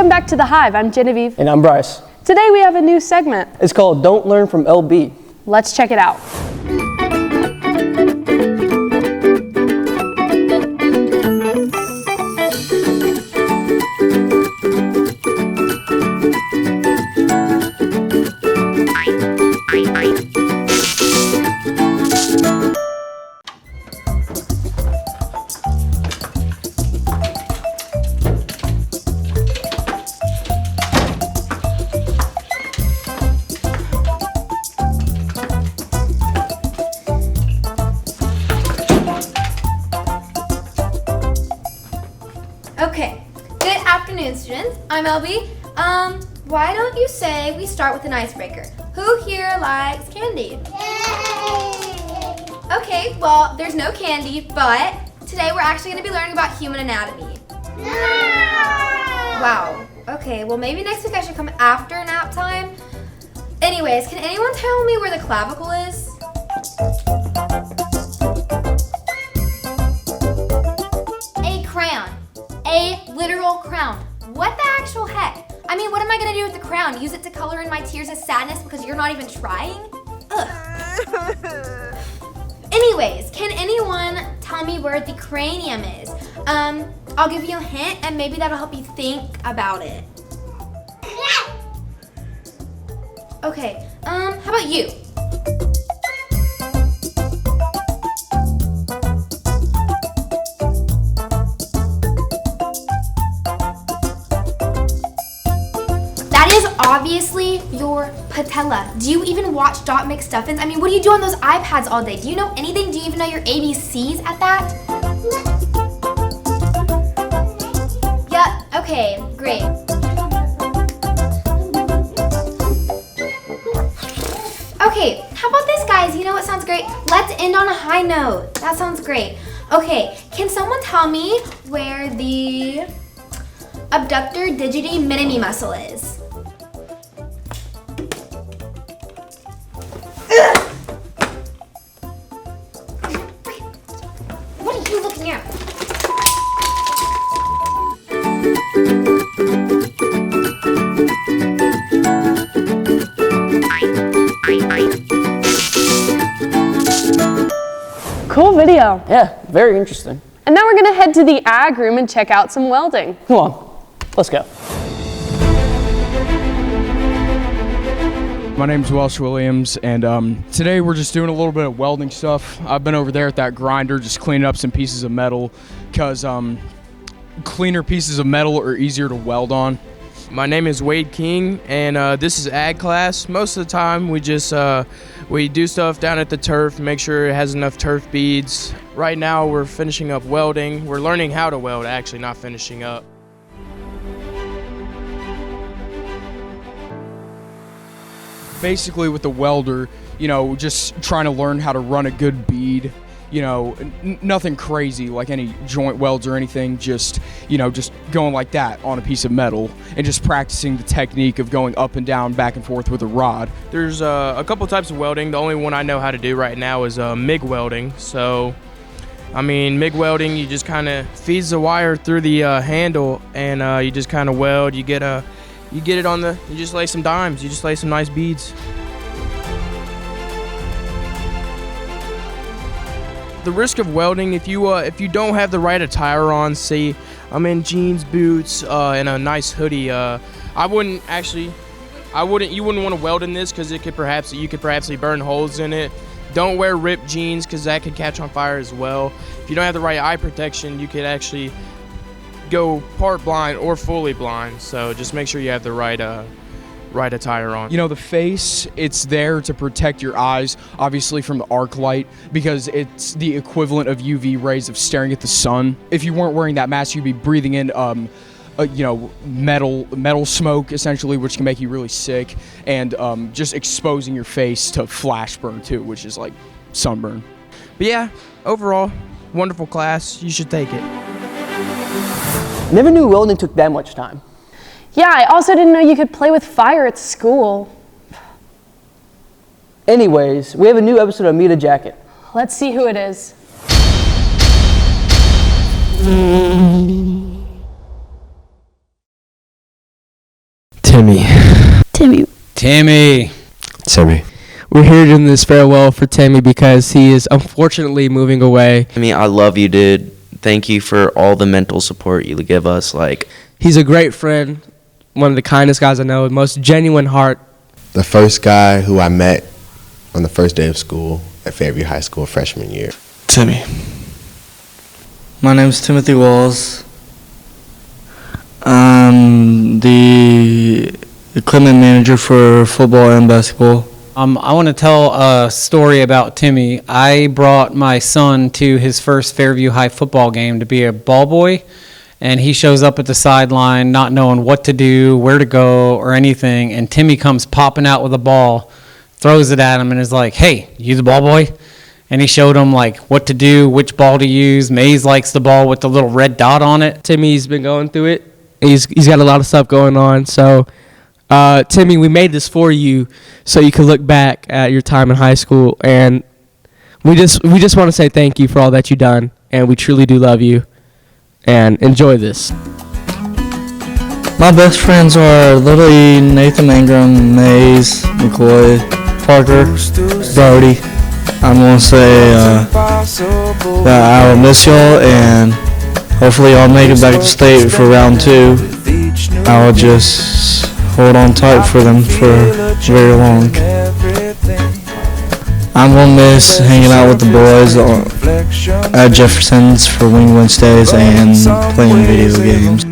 Welcome back to the Hive. I'm Genevieve. And I'm Bryce. Today we have a new segment. It's called Don't Learn from LB. Let's check it out. Okay, good afternoon, students. I'm LB. Why don't you say we start with an icebreaker? Who here likes candy? Yay! Okay, well, there's no candy, but today we're actually going to be learning about human anatomy. No! Wow. Okay, well, maybe next week I should come after nap time. Anyways, can anyone tell me where the clavicle is? A crown. A literal crown. What the actual heck? I mean, what am I gonna do with the crown? Use it to color in my tears of sadness because you're not even trying? Ugh. Anyways, can anyone tell me where the cranium is? I'll give you a hint and maybe that'll help you think about it. Okay, how about you? That is obviously your patella. Do you even watch Dot McStuffins? I mean, what do you do on those iPads all day? Do you know anything? Do you even know your ABCs at that? Yep, okay, great. Okay, how about this, guys? You know what sounds great? Let's end on a high note. That sounds great. Okay, can someone tell me where the abductor digiti minimi muscle is? What are you looking at? Cool video. Yeah, very interesting. And now we're gonna head to the ag room and check out some welding. Come on, let's go. My name's Welsh Williams, and today we're just doing a little bit of welding stuff. I've been over there at that grinder just cleaning up some pieces of metal because cleaner pieces of metal are easier to weld on. My name is Wade King, and this is ag class. Most of the time we just we do stuff down at the turf, make sure it has enough turf beads. Right now we're finishing up welding. We're learning how to weld, actually, not finishing up. Basically with the welder, you know, just trying to learn how to run a good bead. You know, nothing crazy like any joint welds or anything, just, you know, just going like that on a piece of metal and just practicing the technique of going up and down, back and forth with a rod. There's a couple types of welding. The only one I know how to do right now is MIG welding. So, I mean, MIG welding, you just kind of feeds the wire through the handle, and you just kind of weld. You get it on the, you just lay some dimes, you just lay some nice beads. The risk of welding, if you don't have the right attire on, say I'm in jeans, boots, and a nice hoodie, you wouldn't want to weld in this because you could perhaps burn holes in it. Don't wear ripped jeans because that could catch on fire as well. If you don't have the right eye protection, you could actually go part blind or fully blind. So just make sure you have the right attire on. You know, the face, it's there to protect your eyes, obviously, from the arc light, because it's the equivalent of UV rays of staring at the sun. If you weren't wearing that mask, you'd be breathing in you know, metal smoke, essentially, which can make you really sick, and just exposing your face to flash burn too, which is like sunburn. But yeah, overall, wonderful class. You should take it. Never knew welding took that much time. Yeah, I also didn't know you could play with fire at school. Anyways, we have a new episode of Meet a Jacket. Let's see who it is. Timmy. Timmy. Timmy. Timmy. We're here doing this farewell for Timmy because he is unfortunately moving away. Timmy, I love you, dude. Thank you for all the mental support you give us. Like, He's a great friend, one of the kindest guys I know, most genuine heart. The first guy who I met on the first day of school at Fairview High School freshman year. Timmy. My name's Timothy Walls. I'm the equipment manager for football and basketball. I want to tell a story about Timmy. I brought my son to his first Fairview High football game to be a ball boy, and he shows up at the sideline not knowing what to do, where to go, or anything, and Timmy comes popping out with a ball, throws it at him, and is like, "Hey, you the ball boy?" And he showed him like what to do, which ball to use. Maze likes the ball with the little red dot on it. Timmy's been going through it. He's got a lot of stuff going on, so Timmy, we made this for you so you can look back at your time in high school, and we just want to say thank you for all that you've done, and we truly do love you, and enjoy this. My best friends are Lily, Nathan Ingram, Maze, McCoy, Parker, Brody. I'm going to say that I will miss y'all, and hopefully I'll make it back to state for round 2. I will just hold on tight for them for very long. I'm going to miss hanging out with the boys at Jefferson's for Wing Wednesdays and playing video games.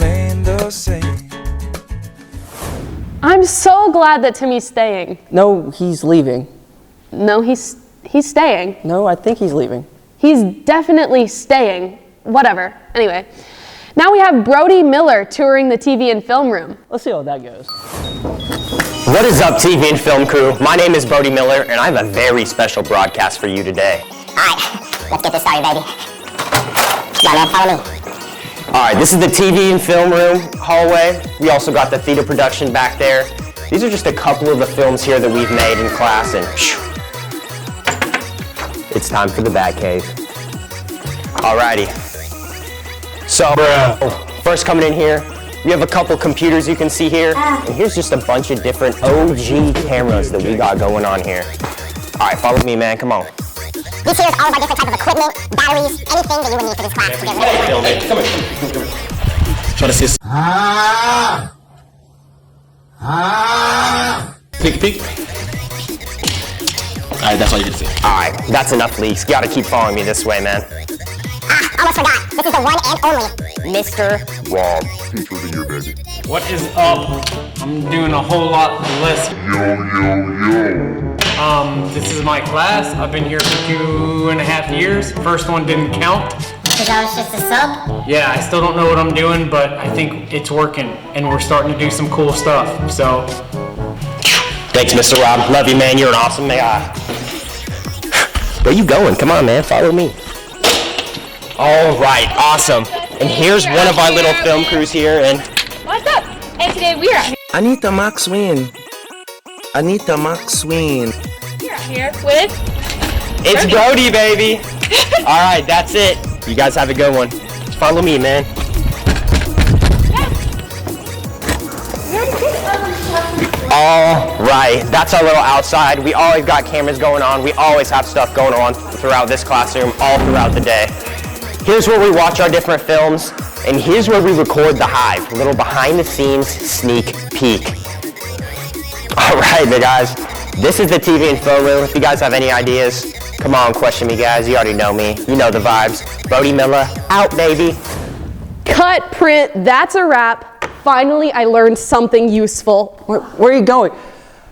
I'm so glad that Timmy's staying. No, he's leaving. No, he's staying. No, I think he's leaving. He's definitely staying. Whatever. Anyway, now we have Brody Miller touring the TV and film room. Let's see how that goes. What is up, TV and film crew? My name is Brody Miller, and I have a very special broadcast for you today. Alright, let's get this started, baby. Come on, man, follow me. Alright, this is the TV and film room hallway. We also got the theater production back there. These are just a couple of the films here that we've made in class, and it's time for the Batcave. Alrighty. So, first coming in here, we have a couple computers you can see here, and here's just a bunch of different OG cameras that we got going on here. Alright, follow me, man, come on. These here is all of our different types of equipment, batteries, anything that you would need for this class to get ready. Film it. Come on. Try to see. Peek, peek. Alright, that's all you can see. Alright, that's enough leaks. You gotta keep following me this way, man. Almost forgot. This is the one and only Mr. Wall. What is up? I'm doing a whole lot less. This is my class. I've been here for 2.5 years. First one didn't count. Because I was just a sub. Yeah, I still don't know what I'm doing, but I think it's working, and we're starting to do some cool stuff, so. Thanks, Mr. Rob. Love you, man. You're an awesome guy. Where you going? Come on, man. Follow me. All right, awesome. And here's one of our little film crews here, and What's up? And today we are out Anita Maxwin. Anita Maxwin. here with it's Brody, baby. All right, that's it. You guys have a good one. Just follow me, man. All right, that's our little outside. We always got cameras going on. We always have stuff going on throughout this classroom, all throughout the day. Here's where we watch our different films, and here's where we record the Hive, a little behind the scenes sneak peek. All right, you guys, this is the TV and film room. If you guys have any ideas, come on, question me, guys. You already know me. You know the vibes. Brody Miller, out, baby. Cut, print, that's a wrap. Finally, I learned something useful. Where are you going?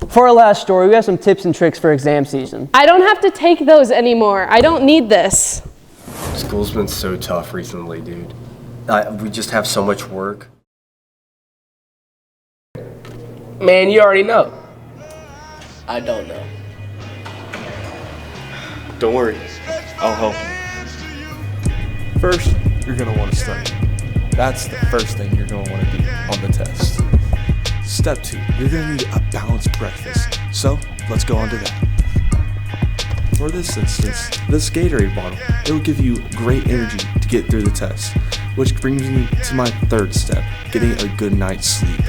For our last story, we have some tips and tricks for exam season. I don't have to take those anymore. I don't need this. School's been so tough recently, dude. We just have so much work. Man, you already know. I don't know. Don't worry, I'll help you. First, you're gonna want to study. That's the first thing you're gonna want to do on the test. Step 2, you're gonna need a balanced breakfast. So, let's go on to that. For this instance, this Gatorade bottle, it will give you great energy to get through the test, which brings me to my third step, getting a good night's sleep.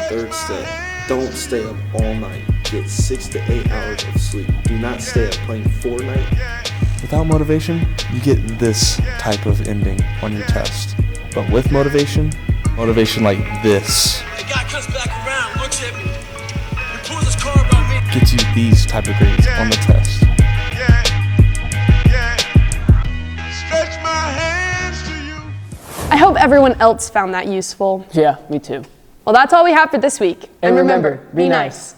Third step, don't stay up all night. Get 6 to 8 hours of sleep. Do not stay up playing Fortnite. Without motivation, you get this type of ending on your test. But with motivation like this, The guy comes back around, looks at me, and pulls his car around me. gets you these type of grades on the test. Stretch my hands to you. I hope everyone else found that useful. Yeah, me too. Well, that's all we have for this week. And remember, be nice.